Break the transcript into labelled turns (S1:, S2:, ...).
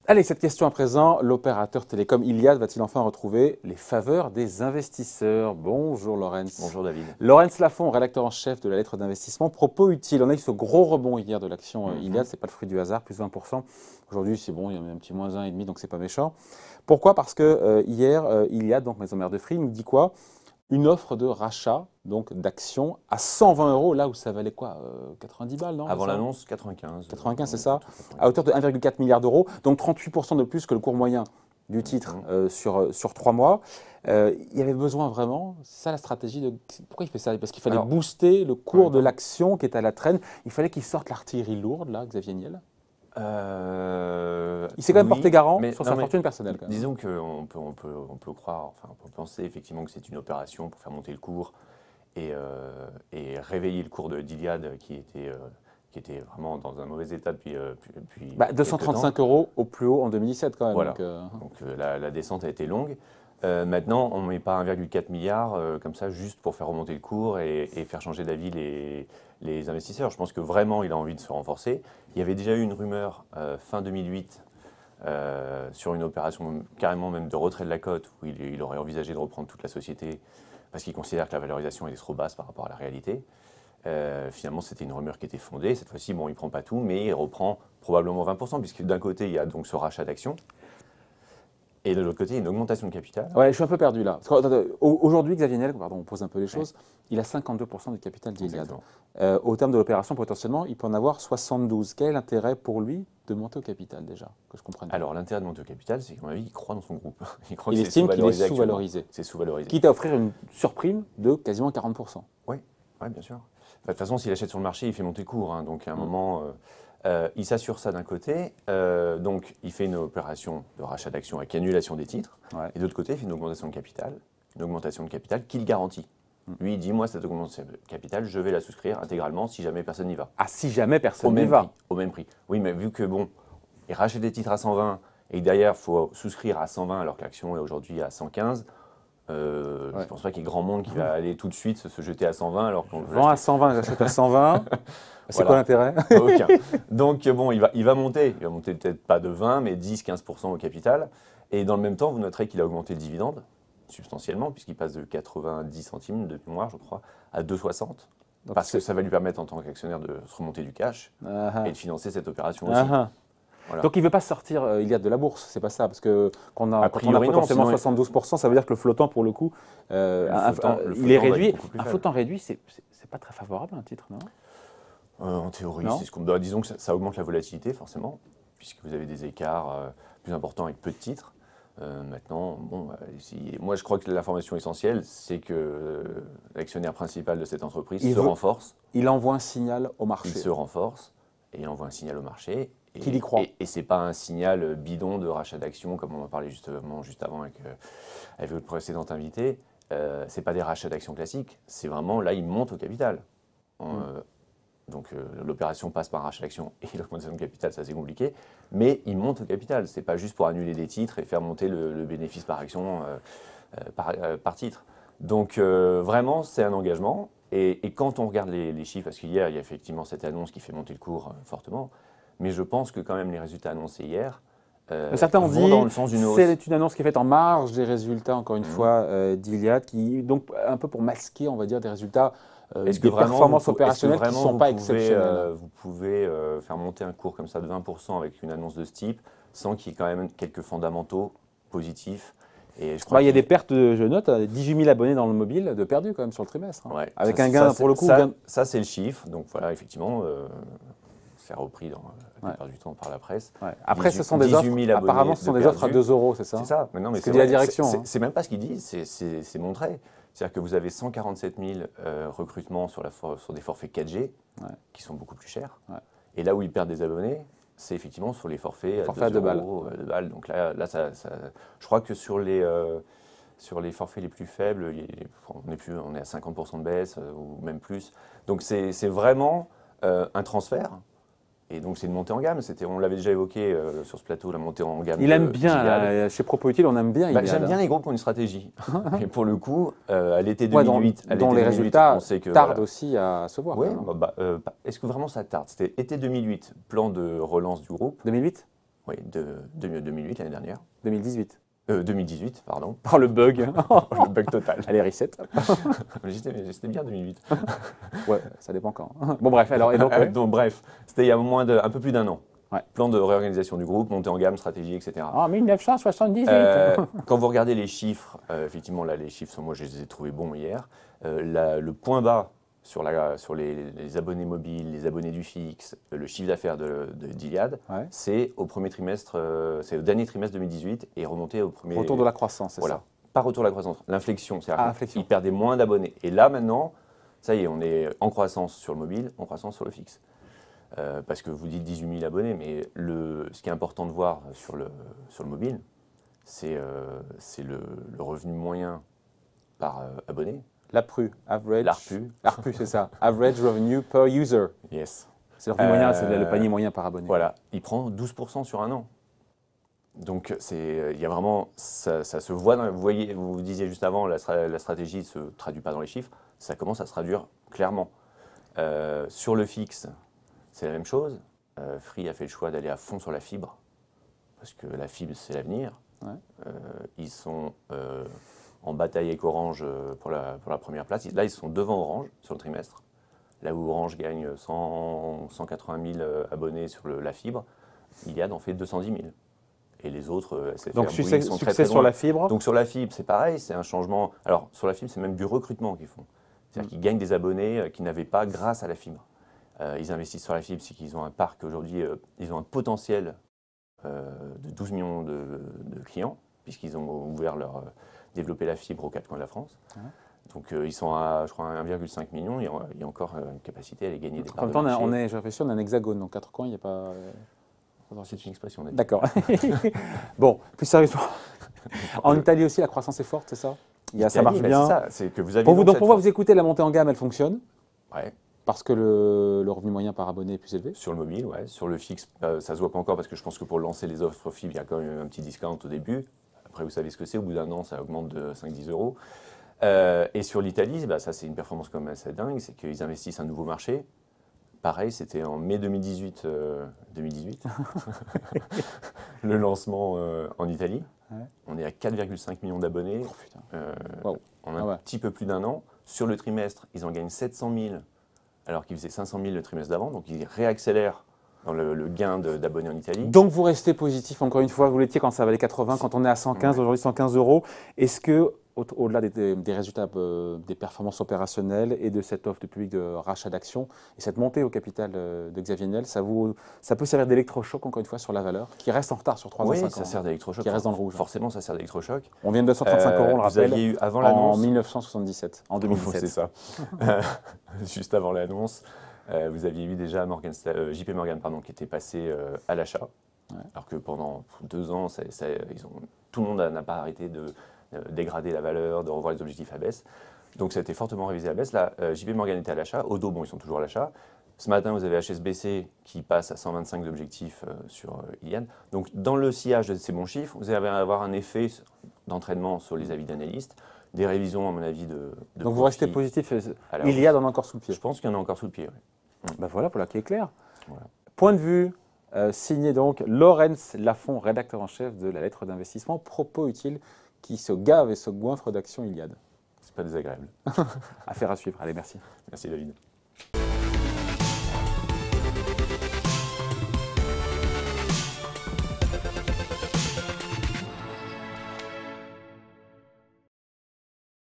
S1: Allez, cette question à présent, l'opérateur télécom Iliad va-t-il enfin retrouver les faveurs des investisseurs? Bonjour Laurence.
S2: Bonjour David.
S1: Laurence Lafont, rédacteur en chef de la lettre d'investissement. Propos utiles. On a eu ce gros rebond hier de l'action Iliad, ce n'est pas le fruit du hasard, plus 20%. Aujourd'hui, c'est bon, il y a un petit moins 1,5, donc c'est pas méchant. Pourquoi? Parce que hier, Iliad, donc maison mère de Free, nous dit quoi? Une offre de rachat donc d'actions à 120 €, là où ça valait quoi 90 balles, non?
S2: Avant l'annonce, 95.
S1: 95, c'est ça? À hauteur de 1,4 milliard d'euros, donc 38% de plus que le cours moyen du titre sur 3 mois. Il y avait besoin vraiment, c'est ça la stratégie de... Pourquoi il fait ça? Parce qu'il fallait booster le cours de l'action qui est à la traîne. Il fallait qu'il sorte l'artillerie lourde, là, Xavier Niel. Il s'est quand même porté garant sur sa fortune personnelle. Quand même.
S2: Disons qu'on peut croire, enfin, on peut penser effectivement que c'est une opération pour faire monter le cours et réveiller le cours d'Iliad qui était vraiment dans un mauvais état depuis
S1: 235 € au plus haut en 2017 quand même.
S2: Voilà. Donc la descente a été longue. Maintenant, on ne met pas 1,4 milliard comme ça juste pour faire remonter le cours et faire changer d'avis les investisseurs. Je pense que vraiment, il a envie de se renforcer. Il y avait déjà eu une rumeur fin 2008 sur une opération carrément même de retrait de la cote où il aurait envisagé de reprendre toute la société parce qu'il considère que la valorisation était trop basse par rapport à la réalité. Finalement, c'était une rumeur qui était fondée. Cette fois-ci, bon, il ne prend pas tout, mais il reprend probablement 20%, puisque d'un côté, il y a donc ce rachat d'actions. Et de l'autre côté, il y a une augmentation de capital.
S1: Ouais, je suis un peu perdu là. Aujourd'hui, Xavier Niel, pardon, on pose un peu les choses, il a 52% du capital d'Iliad. Au terme de l'opération, potentiellement, il peut en avoir 72. Quel est l'intérêt pour lui de monter au capital déjà, que je comprenne?
S2: Alors, l'intérêt de monter au capital, c'est qu'à mon avis, il croit dans son groupe.
S1: Il estime qu'il est sous-valorisé.
S2: C'est sous-valorisé.
S1: Quitte à offrir une surprime de quasiment 40%.
S2: Oui, bien sûr. De toute façon, s'il achète sur le marché, il fait monter le cours. Hein, donc, à un moment... il s'assure ça d'un côté, donc il fait une opération de rachat d'actions avec annulation des titres, et de l'autre côté, il fait une augmentation de capital qu'il garantit. Lui, il dit, moi, cette augmentation de capital, je vais la souscrire intégralement si jamais personne n'y va.
S1: Ah, si jamais personne n'y va?
S2: Au même prix. Oui, mais vu que, bon, il rachète des titres à 120, et que derrière, il faut souscrire à 120 alors que l'action est aujourd'hui à 115, je ne pense pas qu'il y ait grand monde qui va aller tout de suite se jeter à 120 alors qu'on
S1: vend à 120, j'achète à 120. C'est quoi l'intérêt?
S2: Aucun. Donc bon, il va monter peut-être pas de 20, mais 10-15% au capital. Et dans le même temps, vous noterez qu'il a augmenté le dividende substantiellement, puisqu'il passe de 90 centimes de mémoire, je crois, à 2,60. Parce que ça va lui permettre en tant qu'actionnaire de se remonter du cash et de financer cette opération aussi.
S1: Voilà. Donc il ne veut pas sortir Iliad de la bourse, c'est pas ça, parce que quand on a potentiellement 72%, ça veut dire que le flottant pour le coup, il est réduit. Un flottant réduit, c'est pas très favorable un titre, non?
S2: En théorie, c'est ce qu'on doit. Disons que ça augmente la volatilité forcément, puisque vous avez des écarts plus importants avec peu de titres. Maintenant, bon, moi je crois que l'information essentielle, c'est que l'actionnaire principal de cette entreprise se renforce.
S1: Il envoie un signal au marché.
S2: Il se renforce et envoie un signal au marché.
S1: Qu'il y croit.
S2: Et ce n'est pas un signal bidon de rachat d'actions, comme on en parlait justement juste avant avec votre précédente invitée. Ce n'est pas des rachats d'actions classiques, c'est vraiment, là, il monte au capital. Donc l'opération passe par un rachat d'actions et l'augmentation de capital, ça c'est compliqué, mais il monte au capital. Ce n'est pas juste pour annuler des titres et faire monter le bénéfice par action par titre. Donc vraiment, c'est un engagement. Et quand on regarde les chiffres, parce qu'hier, il y a effectivement cette annonce qui fait monter le cours fortement, mais je pense que quand même les résultats annoncés hier
S1: certains ont dit
S2: dans le sens d'une hausse.
S1: C'est une annonce qui est faite en marge des résultats, encore une fois, d'Iliad, donc un peu pour masquer, on va dire, des résultats des performances opérationnelles qui ne sont pas exceptionnelles.
S2: Vous pouvez faire monter un cours comme ça de 20% avec une annonce de ce type, sans qu'il y ait quand même quelques fondamentaux positifs. Et je crois
S1: il y a des pertes, je note, 18 000 abonnés dans le mobile de perdus quand même sur le trimestre. Hein.
S2: Ouais,
S1: avec un gain, pour le coup.
S2: Ça, c'est le chiffre. Donc voilà, effectivement, c'est repris dans la plupart du temps par la presse.
S1: Ouais. Après, ce sont des offres, apparemment, ce sont des offres à 2 €, c'est ça?
S2: C'est ça. Mais non, mais
S1: c'est la direction.
S2: C'est même pas ce qu'ils disent, c'est montré. C'est-à-dire que vous avez 147 000 recrutements sur des forfaits 4G, qui sont beaucoup plus chers. Et là où ils perdent des abonnés, c'est effectivement sur les forfaits à 2 €, 2 balles. Donc là je crois que sur les forfaits les plus faibles, on est à 50% de baisse, ou même plus. Donc c'est vraiment un transfert. Et donc c'est une montée en gamme, on l'avait déjà évoqué sur ce plateau, la montée en gamme.
S1: Il aime bien, là, chez Propo-Utile, on aime bien Iliad.
S2: J'aime bien les groupes qui ont une stratégie. Et pour le coup, à l'été 2008,
S1: dont les résultats
S2: on sait que,
S1: tardent aussi à se voir.
S2: Oui, est-ce que vraiment ça tarde? C'était été 2008, plan de relance du groupe.
S1: 2008?
S2: Oui, 2008, l'année dernière.
S1: 2018.
S2: 2018, pardon.
S1: Oh, le bug.
S2: Le bug total.
S1: Allez, reset.
S2: C'était bien 2008.
S1: Ouais, ça dépend quand. Bon, bref, alors, et donc, ouais.
S2: Donc, bref, c'était il y a un peu plus d'un an.
S1: Ouais.
S2: Plan de réorganisation du groupe, montée en gamme, stratégie, etc.
S1: En 1978.
S2: Quand vous regardez les chiffres, effectivement, là, les chiffres, moi, je les ai trouvés bons hier. Le point bas sur les abonnés mobiles, les abonnés du fixe, le chiffre d'affaires d'Iliad,
S1: Ouais.
S2: c'est au premier trimestre, c'est au dernier trimestre 2018 et remonté au premier.
S1: Retour de la croissance, c'est
S2: voilà.
S1: ça.
S2: Pas retour de la croissance, l'inflexion. C'est-à-dire qu'ils perdaient moins d'abonnés. Et là, maintenant, ça y est, on est en croissance sur le mobile, en croissance sur le fixe. Parce que vous dites 18 000 abonnés, mais ce qui est important de voir sur le mobile, c'est le revenu moyen par abonné.
S1: L'ARPU, average.
S2: L'ARPU,
S1: c'est ça. Average revenue per user.
S2: Yes.
S1: C'est le revenu moyen, c'est le panier moyen par abonné.
S2: Voilà, il prend 12% sur un an. Donc il y a vraiment, ça se voit. Vous disiez juste avant, la stratégie ne se traduit pas dans les chiffres. Ça commence à se traduire clairement. Sur le fixe, c'est la même chose. Free a fait le choix d'aller à fond sur la fibre parce que la fibre, c'est l'avenir.
S1: Ouais.
S2: Ils sont en bataille avec Orange pour la première place. Là, ils sont devant Orange sur le trimestre. Là où Orange gagne 180 000 abonnés sur la fibre, Iliad en fait 210 000. Et les autres, SFR,
S1: donc
S2: Bouygues sont
S1: succès
S2: très
S1: sur la fibre.
S2: Donc sur la fibre, c'est pareil, c'est un changement. Alors sur la fibre, c'est même du recrutement qu'ils font. C'est-à-dire qu'ils gagnent des abonnés qu'ils n'avaient pas grâce à la fibre. Ils investissent sur la fibre, c'est qu'ils ont un parc aujourd'hui, ils ont un potentiel de 12 millions de clients, puisqu'ils ont développé la fibre aux quatre coins de la France. Ouais. Donc ils sont à, je crois, 1,5 million, il y a encore une capacité à les gagner des parts de marché.
S1: En même temps, j'ai réfléchi, on a un hexagone, donc 4 coins, il n'y a pas...
S2: C'est une expression.
S1: D'accord. Bon, plus sérieusement, en Italie aussi, la croissance est forte, c'est ça? Ça marche bien.
S2: C'est ça, c'est que vous avez
S1: pour vous écouter, la montée en gamme, elle fonctionne.
S2: Ouais.
S1: Parce que le revenu moyen par abonné est plus élevé.
S2: Sur le mobile, ouais. Sur le fixe, ça ne se voit pas encore parce que je pense que pour lancer les offres fibre, il y a quand même un petit discount au début. Après, vous savez ce que c'est, au bout d'un an, ça augmente de 5-10 euros. Et sur l'Italie, ça c'est une performance quand même assez dingue, c'est qu'ils investissent un nouveau marché. Pareil, c'était en mai 2018, le lancement en Italie. Ouais. On est à 4,5 millions d'abonnés en un petit peu plus d'un an. Sur le trimestre, ils en gagnent 700 000 alors qu'ils faisaient 500 000 le trimestre d'avant. Donc ils réaccélèrent dans le gain d'abonnés en Italie.
S1: Donc vous restez positif, encore une fois, vous l'étiez quand ça valait 80, quand on est à 115, aujourd'hui 115 euros. Est-ce que, au-delà des résultats, des performances opérationnelles et de cette offre de public de rachat d'actions et cette montée au capital de Xavier Niel, ça peut servir d'électrochoc, encore une fois, sur la valeur, qui reste en retard sur 3 ans, 5 ans.
S2: Oui, ça sert d'électrochoc.
S1: Qui reste dans le rouge.
S2: Forcément, ça sert d'électrochoc.
S1: On vient de 235 euros, on le rappelle,
S2: eu avant
S1: en 1977, en 2017.
S2: C'est ça. Juste avant l'annonce. Vous aviez eu déjà JP Morgan qui était passé à l'achat, alors que pendant 2 ans, tout le monde n'a pas arrêté de dégrader la valeur, de revoir les objectifs à baisse. Donc ça a été fortement révisé à baisse. Là, JP Morgan était à l'achat, Odo, ils sont toujours à l'achat. Ce matin, vous avez HSBC qui passe à 125 d'objectifs sur Iliad. Donc dans le sillage de ces bons chiffres, vous allez avoir un effet d'entraînement sur les avis d'analystes, des révisions, à mon avis, de
S1: donc vous restez positif, Iliad en a encore sous le pied?
S2: Je pense qu'il y en a encore sous le pied, oui.
S1: Voilà qui est clair. Voilà. Point de vue signé donc Laurence Lafont, rédacteur en chef de la lettre d'investissement Propo-Utile, qui se gave et se goinfre d'actions Iliad.
S2: C'est pas désagréable.
S1: Affaire à suivre. Allez, merci.
S2: Merci David.